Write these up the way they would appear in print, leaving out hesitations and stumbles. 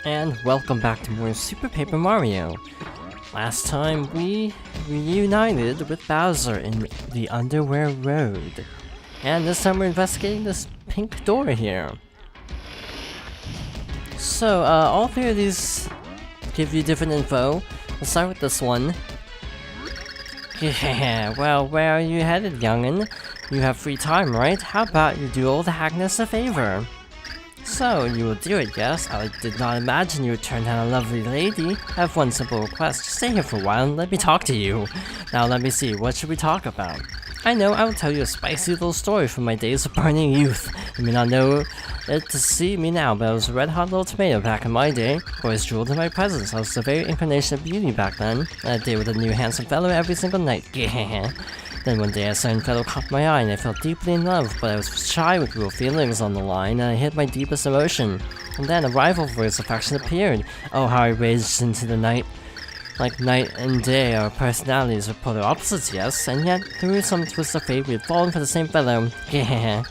And welcome back to more Super Paper Mario. Last time we reunited with Bowser in the Underwear Road. And this time we're investigating this pink door here. So, all three of these give you different info. Let's start with this one. Yeah, well, where are you headed, youngin'? You have free time, right? How about you do old Agnes a favor? So, you will do it, yes? I did not imagine you would turn down a lovely lady. I have one simple request. Just stay here for a while and let me talk to you. Now let me see, what should we talk about? I know, I will tell you a spicy little story from my days of burning youth. You may not know it to see me now, but I was a red-hot little tomato back in my day. Boys drooled in my presence. I was the very incarnation of beauty back then. I dated with a new handsome fellow every single night. Yeah. Then one day a certain fellow caught my eye and I fell deeply in love, but I was shy with real feelings on the line and I hid my deepest emotion. And then a rival for his affection appeared. Oh, how I raged into the night. Like night and day, our personalities are polar opposites, yes, and yet, through some twist of fate, we had fallen for the same fellow. Yeah.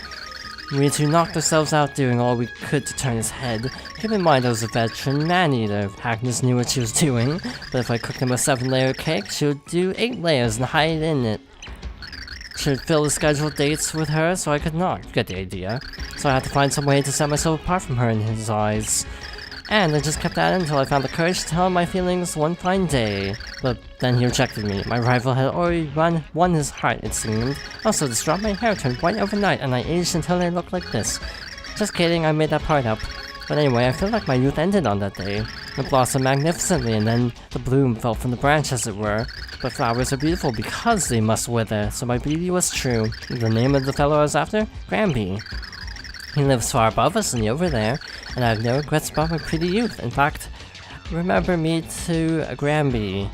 We two knocked ourselves out doing all we could to turn his head. Keep in mind I was a veteran man-eater. Agnes knew what she was doing, but if I cooked him a 7-layer cake, she would do 8 layers and hide in it. Should fill the scheduled dates with her, so I could not. You get the idea. So I had to find some way to set myself apart from her in his eyes. And I just kept at it until I found the courage to tell him my feelings one fine day. But then he rejected me. My rival had already won his heart, it seemed. Also, distraught, my hair turned white overnight and I aged until I looked like this. Just kidding, I made that part up. But anyway, I feel like my youth ended on that day. It blossomed magnificently and then the bloom fell from the branch, as it were. But flowers are beautiful because they must wither, so my beauty was true. The name of the fellow I was after? Granby. He lives far above us and over there, and I have no regrets about my pretty youth. In fact, remember me to Granby.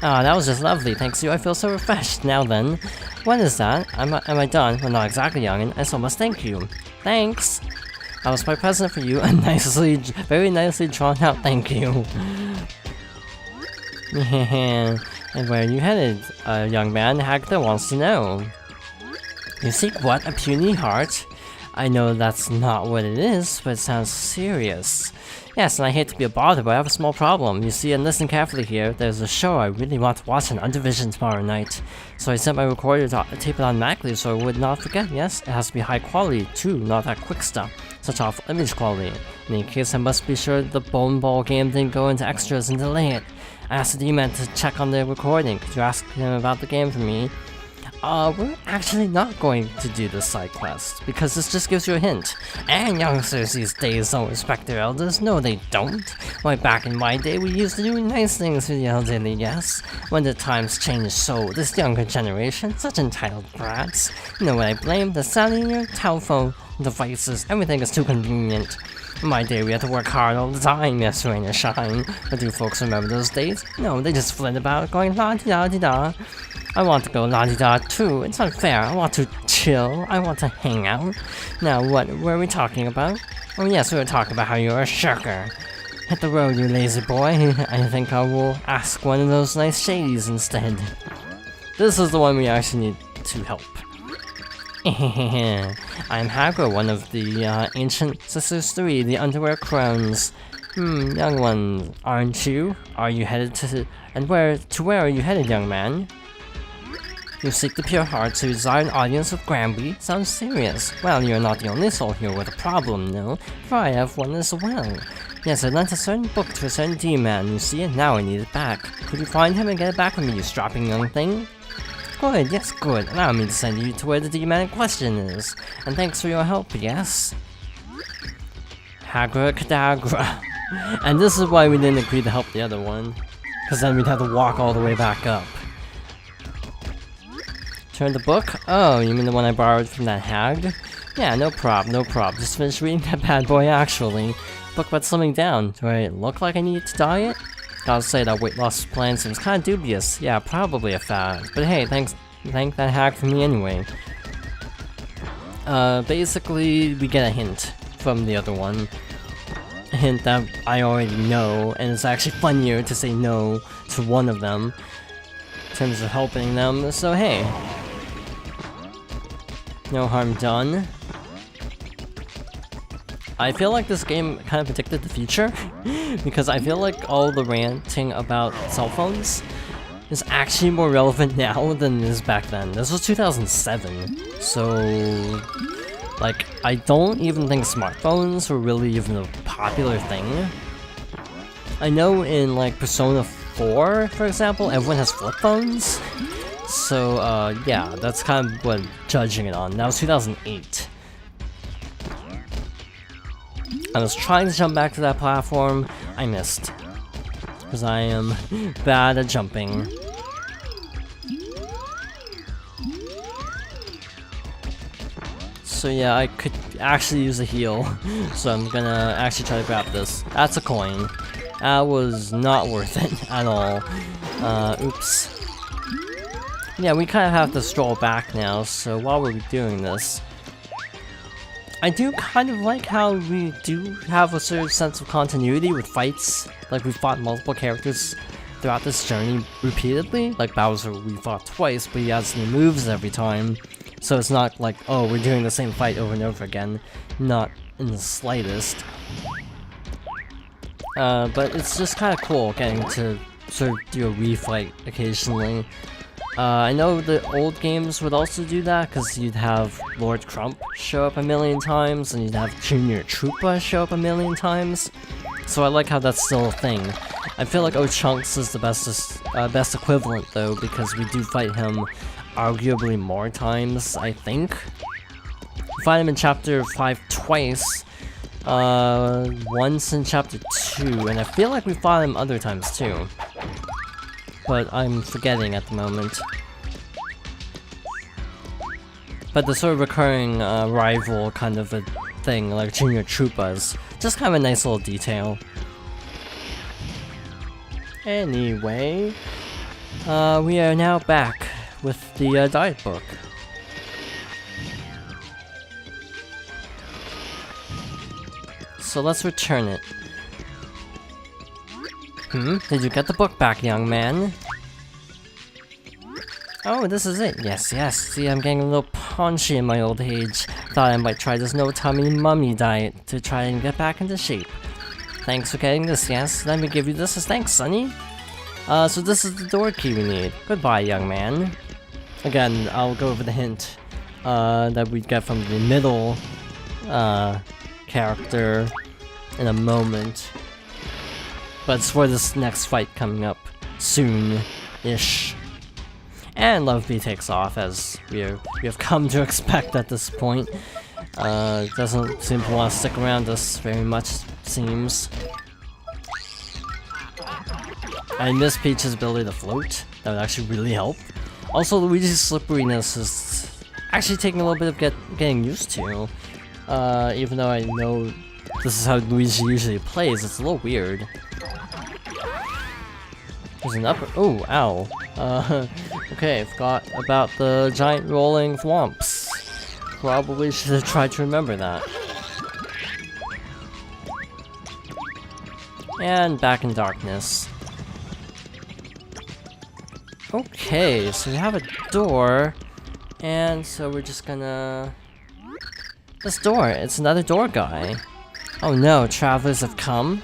Ah, that was just lovely, thanks to you I feel so refreshed. Now then, what is that? Am I done? Well, not exactly, youngin', I so must thank you. Thanks! That was my present for you, a very nicely drawn out thank you. And where are you headed? Young man, Hagler wants to know. You seek what? A puny heart? I know that's not what it is, but it sounds serious. Yes, and I hate to be a bother, but I have a small problem. You see, and listen carefully here, there's a show I really want to watch on Undervision tomorrow night. So I set my recorder to tape it automatically so I would not forget, yes? It has to be high quality, too, not that quick stuff. Such awful image quality. In any case, I must be sure the Bone Ball game didn't go into extras and delay it. I asked the D-Man to check on the recording. Could you ask him about the game for me? We're actually not going to do this side quest, because this just gives you a hint. And youngsters these days don't respect their elders. No, they don't. Why, back in my day, we used to do nice things for the elderly, yes? When the times changed so, this younger generation, such entitled brats. You know what I blame? The sound in your telephone devices. Everything is too convenient. In my day, we had to work hard all the time, yes, rain or shine. But do folks remember those days? No, they just flit about, going la-di-da-di-da. I want to go la-di-da too. It's unfair. I want to chill. I want to hang out. Now, what were we talking about? Oh yes, we were talking about how you're a shirker. Hit the road, you lazy boy. I think I will ask one of those nice shadies instead. This is the one we actually need to help. I'm Hagar, one of the ancient Sisters 3, the Underwear Crones. Young one, aren't you? Are you headed to... And where are you headed, young man? You seek the pure heart to desire an audience with Granby? Sounds serious. Well, you're not the only soul here with a problem, no, for I have one as well. Yes, I lent a certain book to a certain D-Man, you see, and now I need it back. Could you find him and get it back from me, you strapping young thing? Good, yes, good. Allow me to send you to where the D-Man in question is. And thanks for your help, yes? Hagra-cadagra. And this is why we didn't agree to help the other one. Because then we'd have to walk all the way back up. Turn the book? Oh, you mean the one I borrowed from that hag? Yeah, no prob. Just finished reading that bad boy, actually. Book about slimming down. Do I look like I need to diet? Gotta say, that weight loss plan seems kinda dubious. Yeah, probably a fad. But hey, thank that hag for me anyway. Basically, we get a hint from the other one. A hint that I already know, and it's actually funnier to say no to one of them in terms of helping them, so hey. No harm done. I feel like this game kind of predicted the future, because I feel like all the ranting about cell phones is actually more relevant now than it is back then. This was 2007, so like I don't even think smartphones were really even a popular thing. I know in like Persona 4, for example, everyone has flip phones. So yeah, that's kind of what I'm judging it on. That was 2008. I was trying to jump back to that platform, I missed. Because I am bad at jumping. So yeah, I could actually use a heal. So I'm gonna actually try to grab this. That's a coin. That was not worth it at all. Oops. Yeah, we kind of have to stroll back now, so while we're doing this, I do kind of like how we do have a sort of sense of continuity with fights. Like, we fought multiple characters throughout this journey repeatedly. Like Bowser, we fought twice, but he has new moves every time. So it's not like, oh, we're doing the same fight over and over again. Not in the slightest. But it's just kind of cool getting to sort of do a refight occasionally. I know the old games would also do that, because you'd have Lord Crump show up a million times, and you'd have Junior Troopa show up a million times. So I like how that's still a thing. I feel like Chunks is the best equivalent though, because we do fight him arguably more times, I think. We fight him in Chapter 5 twice, once in Chapter 2, and I feel like we fought him other times too. But I'm forgetting at the moment. But the sort of recurring rival kind of a thing, like Junior Troopas, just kind of a nice little detail. Anyway, we are now back with the diet book. So let's return it. Did you get the book back, young man? Oh, this is it. Yes. See, I'm getting a little paunchy in my old age. Thought I might try this no-tummy mummy diet to try and get back into shape. Thanks for getting this, yes. Let me give you this as thanks, Sonny. So this is the door key we need. Goodbye, young man. Again, I'll go over the hint that we get from the middle character in a moment. But it's for this next fight coming up soon-ish. And Love Bee takes off, as we have come to expect at this point. Doesn't seem to want to stick around us very much, seems. I miss Peach's ability to float. That would actually really help. Also, Luigi's slipperiness is actually taking a little bit of getting used to. Even though I know this is how Luigi usually plays, it's a little weird. There's an upper— oh, ow. Okay, forgot about the giant rolling thwomps. Probably should have tried to remember that. And back in darkness. Okay, so we have a door, and so we're just gonna— this door, it's another door guy. Oh no, travelers have come.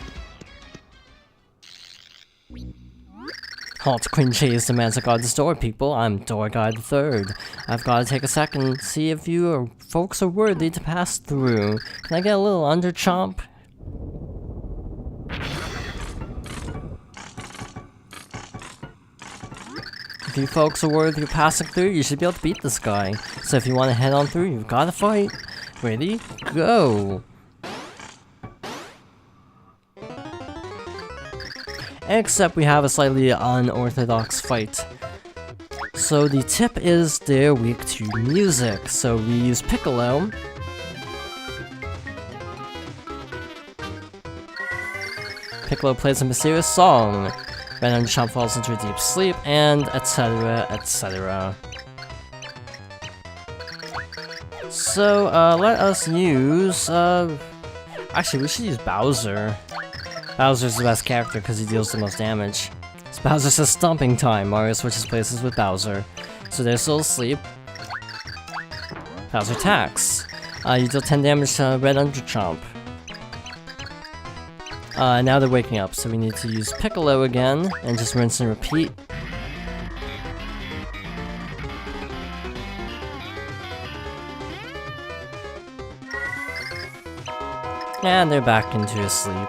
Halt, Queen Chase demands to guard this door, people. I'm Door Guy the Third. I've got to take a second, see if you folks are worthy to pass through. Can I get a little under chomp? If you folks are worthy of passing through, you should be able to beat this guy. So if you want to head on through, you've got to fight. Ready? Go! Except we have a slightly unorthodox fight. So the tip is they're weak to music, so we use Piccolo. Piccolo plays a mysterious song. Venom Chomp falls into a deep sleep, and etc, etc. So, let us use, actually, we should use Bowser. Bowser's the best character because he deals the most damage. So Bowser says stomping time. Mario switches places with Bowser. So they're still asleep. Bowser attacks. You deal 10 damage to Red Underchomp. Now they're waking up, so we need to use Piccolo again, and just rinse and repeat. And they're back into a sleep.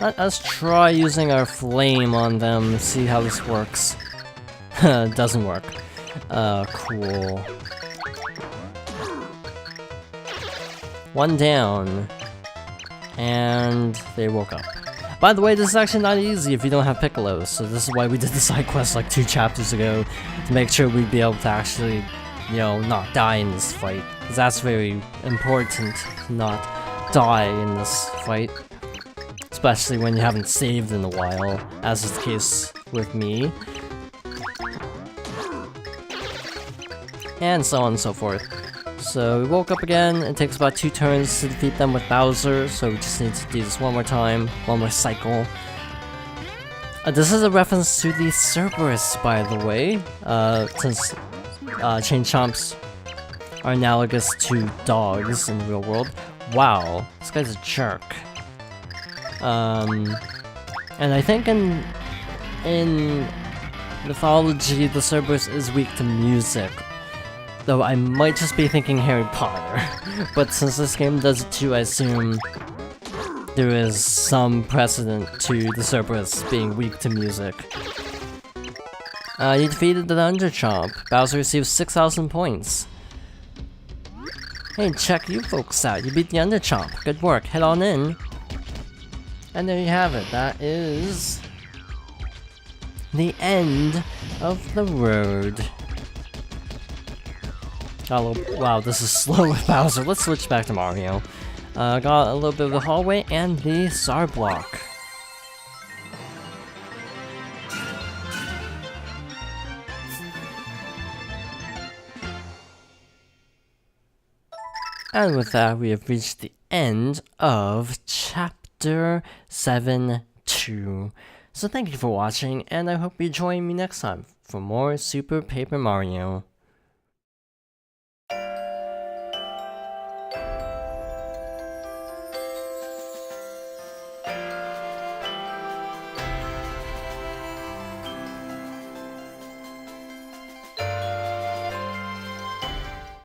Let us try using our flame on them, see how this works. It doesn't work. Cool. One down. And they woke up. By the way, this is actually not easy if you don't have Piccolo, so this is why we did the side quest like 2 chapters ago, to make sure we'd be able to actually, you know, not die in this fight. Because that's very important, to not die in this fight. Especially when you haven't saved in a while, as is the case with me. And so on and so forth. So we woke up again. It takes about 2 turns to defeat them with Bowser, so we just need to do this one more time, one more cycle. This is a reference to the Cerberus, by the way, since chain chomps are analogous to dogs in the real world. Wow, this guy's a jerk. And I think in mythology, the Cerberus is weak to music. Though I might just be thinking Harry Potter. But since this game does it too, I assume there is some precedent to the Cerberus being weak to music. You defeated the Underchomp. Bowser receives 6,000 points. Hey, check you folks out. You beat the Underchomp. Good work. Head on in. And there you have it. That is the end of the road. Wow, this is slow with Bowser. Let's switch back to Mario. Got a little bit of the hallway and the SAR block. And with that, we have reached the end of Chapter 7-2. So thank you for watching, and I hope you join me next time for more Super Paper Mario.